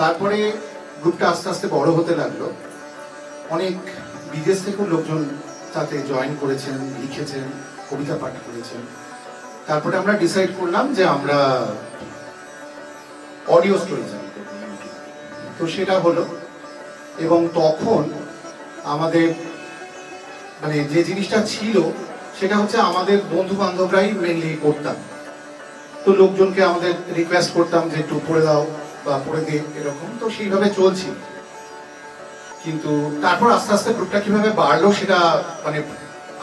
তারপরে গ্রুপটা আস্তে আস্তে বড় হতে লাগলো, অনেক বিদেশ থেকেও লোকজন তাতে জয়েন করেছেন, লিখেছেন, কবিতা পাঠ করেছেন। তারপরে আমরা ডিসাইড করলাম যে আমরা অডিও স্টোরি চালু করব, তো সেটা হলো। এবং তখন আমাদের মানে যে জিনিসটা ছিল সেটা হচ্ছে আমাদের বন্ধু বান্ধবরাই মেনলি করতাম, তো লোকজনকে আমাদের রিকোয়েস্ট করতাম যে একটু পড়ে দাও বা পড়ে দে, এরকম। তো সেইভাবে চলছি। কিন্তু তারপর আস্তে আস্তে গ্রুপটা কিভাবে বাড়লো সেটা মানে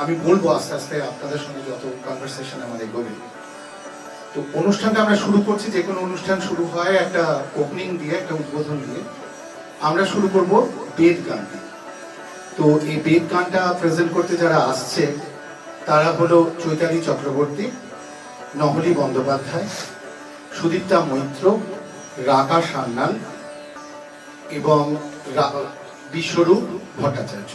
আমি বলবো আস্তে আস্তে আপনাদের সঙ্গে যত কনভারসেশন আমাদের এগোবে। তো অনুষ্ঠানটা আমরা শুরু করছি, যে কোনো অনুষ্ঠান শুরু হয় একটা ওপেনিং দিয়ে, একটা উদ্বোধন দিয়ে। আমরা শুরু করব বেদ গান দিয়ে। তো এই বেদ গানটা প্রেজেন্ট করতে যারা আসছে তারা হলো চৈতালি চক্রবর্তী, নহলি বন্দ্যোপাধ্যায়, সুদীপ্তা মৈত্র, রাকা সান্যাল এবং বিশ্বরূপ ভট্টাচার্য।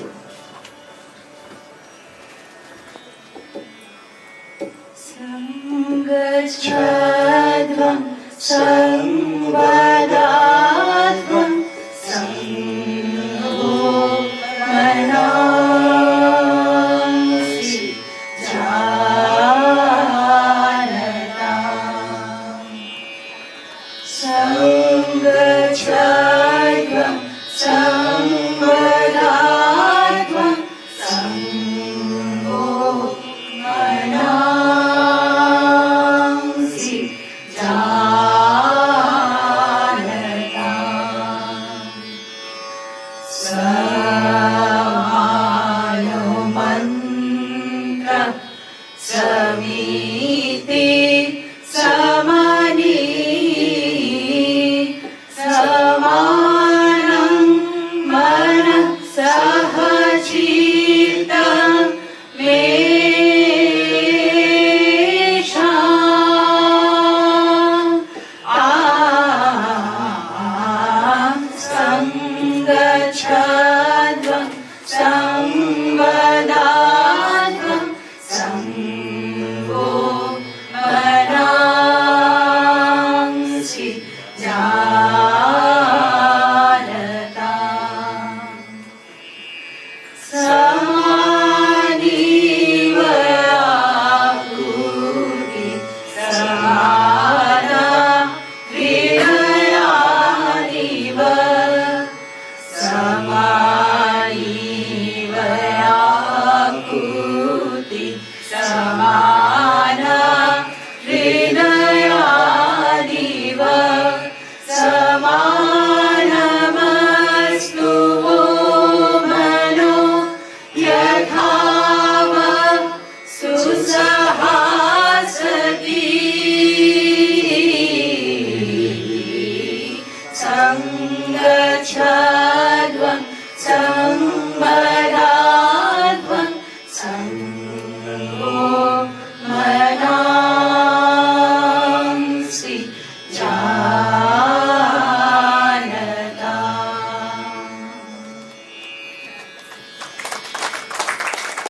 সংগচ্ছাধ্বং সংবাদাধ্বং সংঘো মনাংসি জানতাম। সংগচ্ছাধ্বং সংবাদাধ্বং সংঘো মনাংসি জানতাম। সমানো মন্ত্র সমিতি সমানি সমানং মনঃ সহ চিত্তং মেষাং। সংগচ্ছাধ্বং সংবাদাধ্বং সংঘো মনাংসি জানতাম।